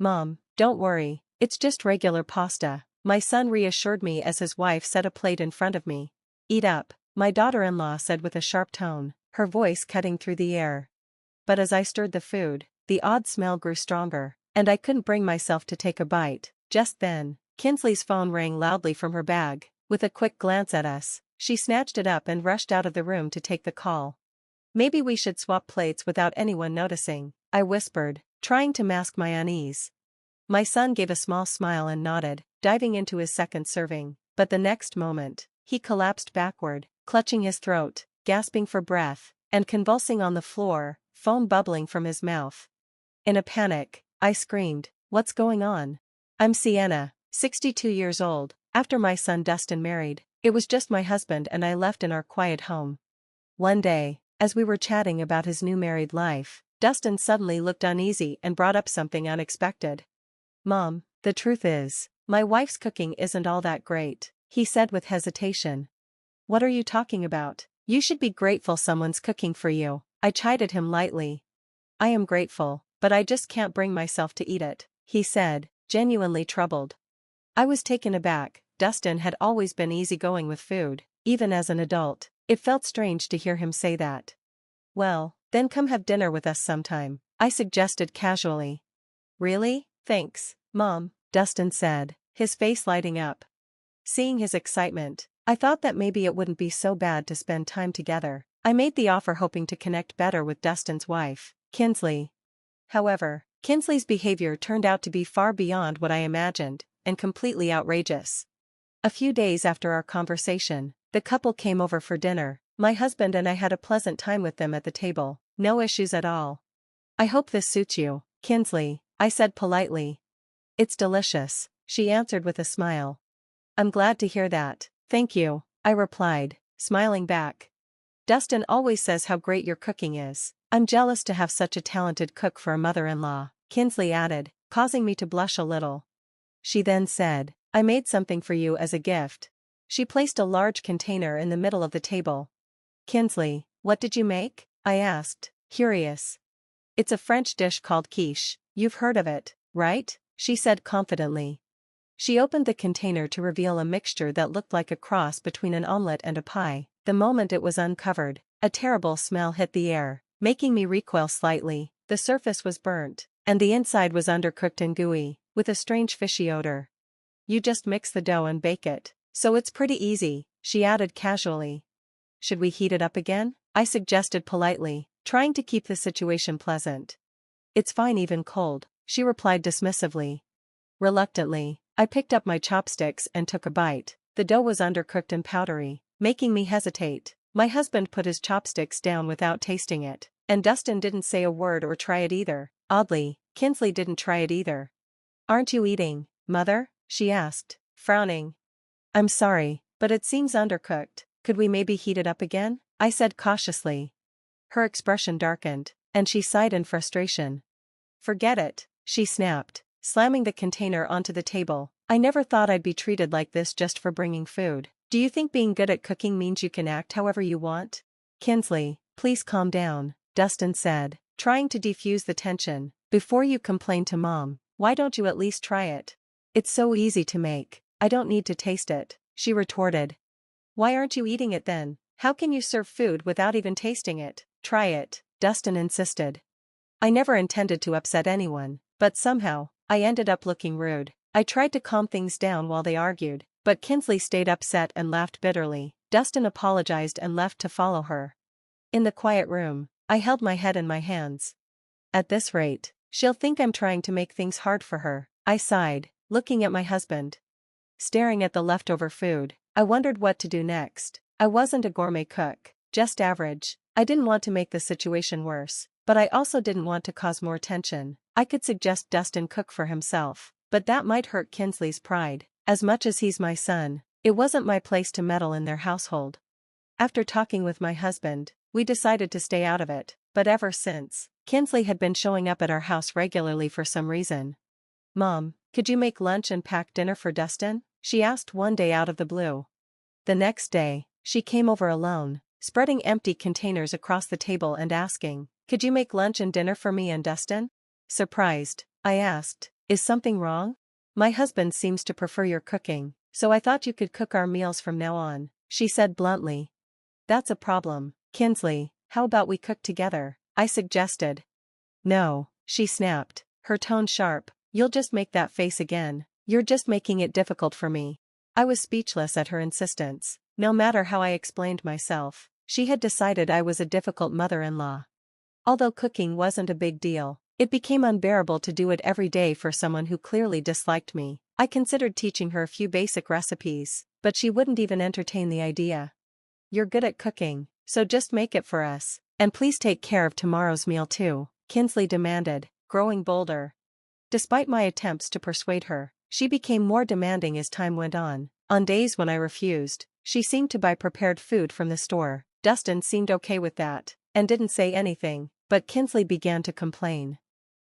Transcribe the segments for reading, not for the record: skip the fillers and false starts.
"Mom, don't worry, it's just regular pasta," my son reassured me as his wife set a plate in front of me. "Eat up," my daughter-in-law said with a sharp tone, her voice cutting through the air. But as I stirred the food, the odd smell grew stronger, and I couldn't bring myself to take a bite. Just then, Kinsley's phone rang loudly from her bag. With a quick glance at us, she snatched it up and rushed out of the room to take the call. "Maybe we should swap plates without anyone noticing," I whispered, trying to mask my unease. My son gave a small smile and nodded, diving into his second serving, but the next moment, he collapsed backward, clutching his throat, gasping for breath, and convulsing on the floor, foam bubbling from his mouth. In a panic, I screamed, "What's going on?" "I'm Sienna, 62 years old. After my son Dustin married, it was just my husband and I left in our quiet home." One day, as we were chatting about his new married life, Dustin suddenly looked uneasy and brought up something unexpected. "Mom, the truth is, my wife's cooking isn't all that great," he said with hesitation. "What are you talking about? You should be grateful someone's cooking for you," I chided him lightly. "I am grateful, but I just can't bring myself to eat it," he said, genuinely troubled. I was taken aback. Dustin had always been easygoing with food, even as an adult. It felt strange to hear him say that. "Well, then come have dinner with us sometime," I suggested casually. "Really? Thanks, Mom," Dustin said, his face lighting up. Seeing his excitement, I thought that maybe it wouldn't be so bad to spend time together. I made the offer hoping to connect better with Dustin's wife, Kinsley. However, Kinsley's behavior turned out to be far beyond what I imagined, and completely outrageous. A few days after our conversation, the couple came over for dinner. My husband and I had a pleasant time with them at the table, no issues at all. "I hope this suits you, Kinsley," I said politely. "It's delicious," she answered with a smile. "I'm glad to hear that, thank you," I replied, smiling back. "Dustin always says how great your cooking is. I'm jealous to have such a talented cook for a mother-in-law," Kinsley added, causing me to blush a little. She then said, "I made something for you as a gift." She placed a large container in the middle of the table. "Kinsley, what did you make?" I asked, curious. "It's a French dish called quiche. You've heard of it, right?" she said confidently. She opened the container to reveal a mixture that looked like a cross between an omelette and a pie. The moment it was uncovered, a terrible smell hit the air, making me recoil slightly. The surface was burnt, and the inside was undercooked and gooey, with a strange fishy odor. "You just mix the dough and bake it, so it's pretty easy," she added casually. "Should we heat it up again?" I suggested politely, trying to keep the situation pleasant. "It's fine even cold," she replied dismissively. Reluctantly, I picked up my chopsticks and took a bite. The dough was undercooked and powdery, making me hesitate. My husband put his chopsticks down without tasting it, and Dustin didn't say a word or try it either. Oddly, Kinsley didn't try it either. "Aren't you eating, Mother?" she asked, frowning. "I'm sorry, but it seems undercooked. Could we maybe heat it up again?" I said cautiously. Her expression darkened, and she sighed in frustration. "Forget it," she snapped, slamming the container onto the table. "I never thought I'd be treated like this just for bringing food. Do you think being good at cooking means you can act however you want?" "Kinsley, please calm down," Dustin said, trying to defuse the tension. "Before you complain to Mom, why don't you at least try it? It's so easy to make. I don't need to taste it," she retorted. "Why aren't you eating it then? How can you serve food without even tasting it?" "Try it," Dustin insisted. I never intended to upset anyone, but somehow, I ended up looking rude. I tried to calm things down while they argued, but Kinsley stayed upset and laughed bitterly. Dustin apologized and left to follow her. In the quiet room, I held my head in my hands. At this rate, she'll think I'm trying to make things hard for her, I sighed, looking at my husband. Staring at the leftover food, I wondered what to do next. I wasn't a gourmet cook, just average. I didn't want to make the situation worse, but I also didn't want to cause more tension. I could suggest Dustin cook for himself, but that might hurt Kinsley's pride. As much as he's my son, it wasn't my place to meddle in their household. After talking with my husband, we decided to stay out of it, but ever since, Kinsley had been showing up at our house regularly for some reason. "Mom, could you make lunch and pack dinner for Dustin?" she asked one day out of the blue. The next day, she came over alone, spreading empty containers across the table and asking, "Could you make lunch and dinner for me and Dustin?" Surprised, I asked, Is something wrong? My husband seems to prefer your cooking, so I thought you could cook our meals from now on, she said bluntly. That's a problem, Kinsley. How about we cook together? I suggested. No, she snapped, her tone sharp. You'll just make that face again. You're just making it difficult for me. I was speechless at her insistence. No matter how I explained myself, she had decided I was a difficult mother-in-law. Although cooking wasn't a big deal, it became unbearable to do it every day for someone who clearly disliked me. I considered teaching her a few basic recipes, but she wouldn't even entertain the idea. You're good at cooking, so just make it for us, and please take care of tomorrow's meal too, Kinsley demanded, growing bolder. Despite my attempts to persuade her, she became more demanding as time went on. On days when I refused, she seemed to buy prepared food from the store. Dustin seemed okay with that, and didn't say anything, but Kinsley began to complain.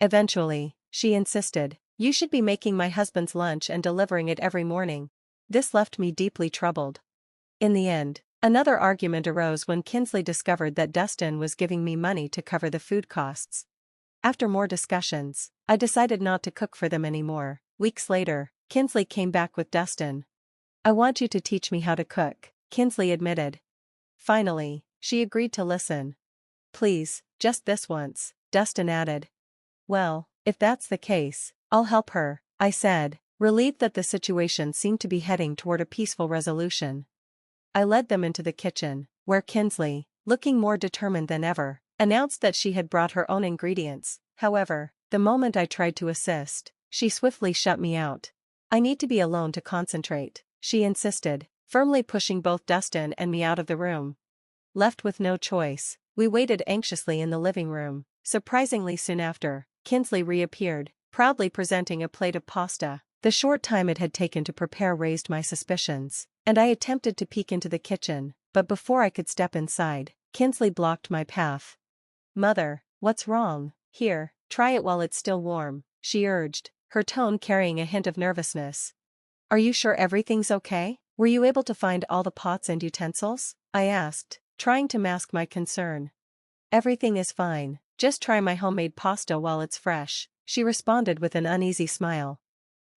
Eventually, she insisted, you should be making my husband's lunch and delivering it every morning. This left me deeply troubled. In the end, another argument arose when Kinsley discovered that Dustin was giving me money to cover the food costs. After more discussions, I decided not to cook for them anymore. Weeks later, Kinsley came back with Dustin. I want you to teach me how to cook, Kinsley admitted. Finally, she agreed to listen. Please, just this once, Dustin added. Well, if that's the case, I'll help her, I said, relieved that the situation seemed to be heading toward a peaceful resolution. I led them into the kitchen, where Kinsley, looking more determined than ever, announced that she had brought her own ingredients. However, the moment I tried to assist, she swiftly shut me out. I need to be alone to concentrate, she insisted, firmly pushing both Dustin and me out of the room. Left with no choice, we waited anxiously in the living room. Surprisingly soon after, Kinsley reappeared, proudly presenting a plate of pasta. The short time it had taken to prepare raised my suspicions, and I attempted to peek into the kitchen, but before I could step inside, Kinsley blocked my path. Mother, what's wrong? Here, try it while it's still warm, she urged, her tone carrying a hint of nervousness. Are you sure everything's okay? Were you able to find all the pots and utensils? I asked, trying to mask my concern. Everything is fine, just try my homemade pasta while it's fresh, she responded with an uneasy smile.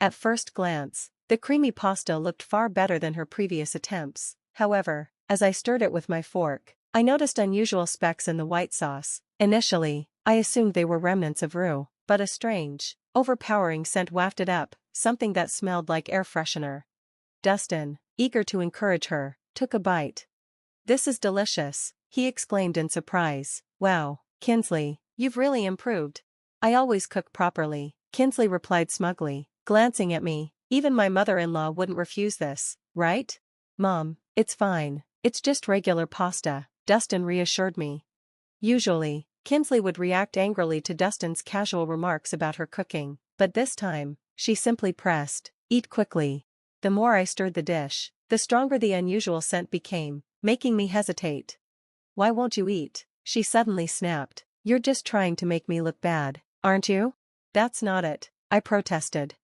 At first glance, the creamy pasta looked far better than her previous attempts. However, as I stirred it with my fork, I noticed unusual specks in the white sauce. Initially, I assumed they were remnants of roux, but a strange, overpowering scent wafted up, something that smelled like air freshener. Dustin, eager to encourage her, took a bite. This is delicious, he exclaimed in surprise. Wow, Kinsley, you've really improved. I always cook properly, Kinsley replied smugly, glancing at me. Even my mother-in-law wouldn't refuse this, right? Mom, it's fine, it's just regular pasta, Dustin reassured me. Usually, Kinsley would react angrily to Dustin's casual remarks about her cooking, but this time, she simply pressed, eat quickly. The more I stirred the dish, the stronger the unusual scent became, making me hesitate. Why won't you eat? She suddenly snapped. You're just trying to make me look bad, aren't you? That's not it, I protested.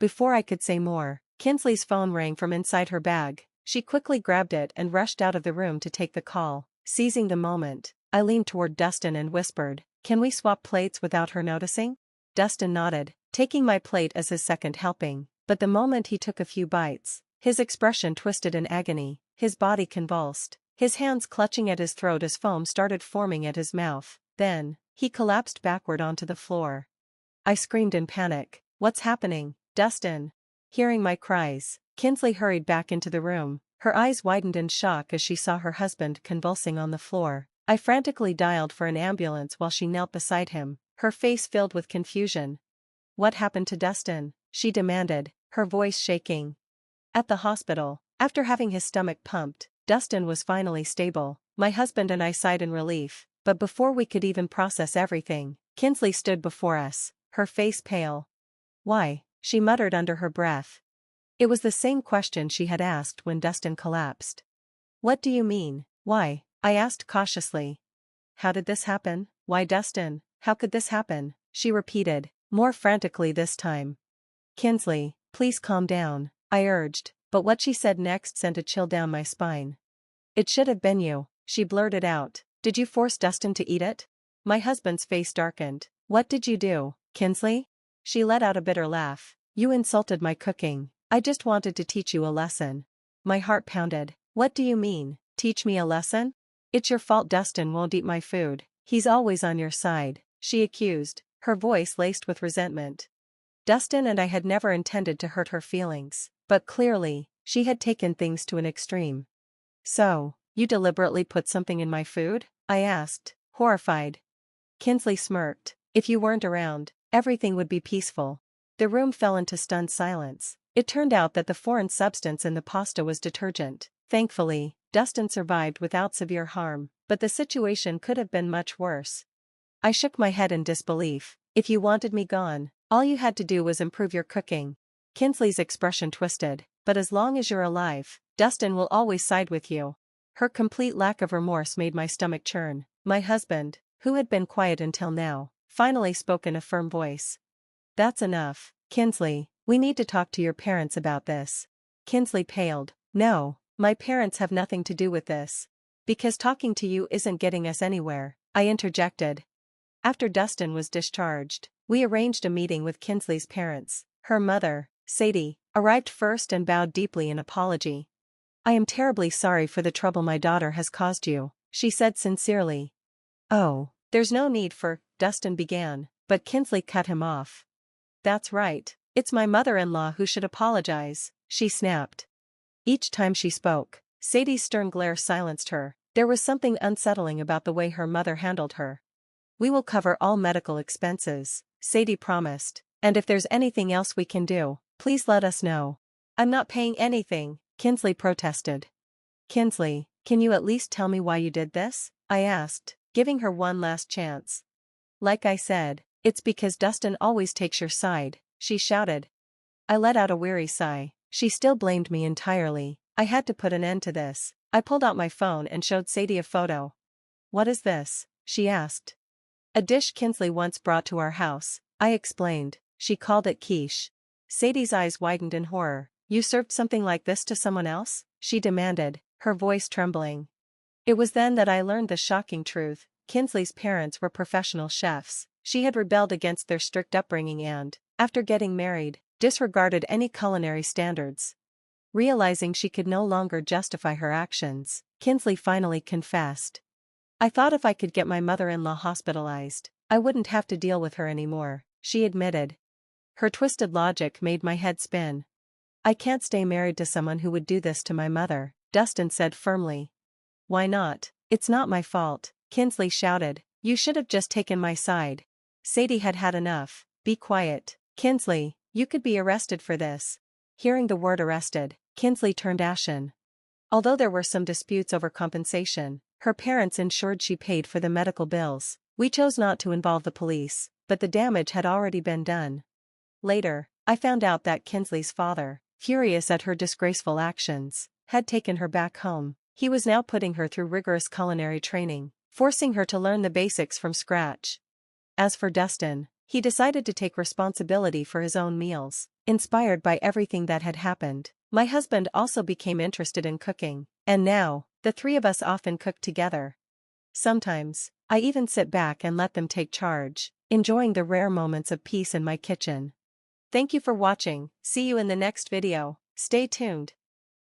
Before I could say more, Kinsley's phone rang from inside her bag. She quickly grabbed it and rushed out of the room to take the call. Seizing the moment, I leaned toward Dustin and whispered, can we swap plates without her noticing? Dustin nodded, taking my plate as his second helping, but the moment he took a few bites, his expression twisted in agony, his body convulsed, his hands clutching at his throat as foam started forming at his mouth. Then, he collapsed backward onto the floor. I screamed in panic. What's happening, Dustin? Hearing my cries, Kinsley hurried back into the room. Her eyes widened in shock as she saw her husband convulsing on the floor. I frantically dialed for an ambulance while she knelt beside him, her face filled with confusion. What happened to Dustin? She demanded, her voice shaking. At the hospital, after having his stomach pumped, Dustin was finally stable. My husband and I sighed in relief, but before we could even process everything, Kinsley stood before us, her face pale. Why? She muttered under her breath. It was the same question she had asked when Dustin collapsed. What do you mean, why? I asked cautiously. How did this happen? Why Dustin, how could this happen? She repeated, more frantically this time. Kinsley, please calm down, I urged, but what she said next sent a chill down my spine. It should have been you, she blurted out. Did you force Dustin to eat it? My husband's face darkened. What did you do, Kinsley? She let out a bitter laugh. You insulted my cooking. I just wanted to teach you a lesson. My heart pounded. What do you mean, teach me a lesson? It's your fault Dustin won't eat my food. He's always on your side, she accused, her voice laced with resentment. Dustin and I had never intended to hurt her feelings, but clearly, she had taken things to an extreme. So, you deliberately put something in my food? I asked, horrified. Kinsley smirked. If you weren't around, everything would be peaceful. The room fell into stunned silence. It turned out that the foreign substance in the pasta was detergent. Thankfully, Dustin survived without severe harm, but the situation could have been much worse. I shook my head in disbelief. If you wanted me gone, all you had to do was improve your cooking. Kinsley's expression twisted. But as long as you're alive, Dustin will always side with you. Her complete lack of remorse made my stomach churn. My husband, who had been quiet until now, finally spoke in a firm voice. That's enough, Kinsley, we need to talk to your parents about this. Kinsley paled. No, my parents have nothing to do with this. Because talking to you isn't getting us anywhere, I interjected. After Dustin was discharged, we arranged a meeting with Kinsley's parents. Her mother, Sadie, arrived first and bowed deeply in apology. I am terribly sorry for the trouble my daughter has caused you, she said sincerely. Oh, there's no need for, Dustin began, but Kinsley cut him off. That's right, it's my mother-in-law who should apologize, she snapped. Each time she spoke, Sadie's stern glare silenced her. There was something unsettling about the way her mother handled her. We will cover all medical expenses, Sadie promised, and if there's anything else we can do, please let us know. I'm not paying anything, Kinsley protested. Kinsley, can you at least tell me why you did this? I asked, giving her one last chance. Like I said, it's because Dustin always takes your side, she shouted. I let out a weary sigh. She still blamed me entirely. I had to put an end to this. I pulled out my phone and showed Sadie a photo. What is this? She asked. A dish Kinsley once brought to our house, I explained. She called it quiche. Sadie's eyes widened in horror. You served something like this to someone else? She demanded, her voice trembling. It was then that I learned the shocking truth. Kinsley's parents were professional chefs. She had rebelled against their strict upbringing and, after getting married, disregarded any culinary standards. Realizing she could no longer justify her actions, Kinsley finally confessed. I thought if I could get my mother-in-law hospitalized, I wouldn't have to deal with her anymore, she admitted. Her twisted logic made my head spin. I can't stay married to someone who would do this to my mother, Dustin said firmly. Why not? It's not my fault, Kinsley shouted. You should have just taken my side. Sadie had had enough. Be quiet. Kinsley, you could be arrested for this. Hearing the word arrested, Kinsley turned ashen. Although there were some disputes over compensation, her parents ensured she paid for the medical bills. We chose not to involve the police, but the damage had already been done. Later, I found out that Kinsley's father, furious at her disgraceful actions, had taken her back home. He was now putting her through rigorous culinary training, forcing her to learn the basics from scratch. As for Dustin, he decided to take responsibility for his own meals. Inspired by everything that had happened, my husband also became interested in cooking, and now, the three of us often cook together. Sometimes, I even sit back and let them take charge, enjoying the rare moments of peace in my kitchen. Thank you for watching. See you in the next video. Stay tuned.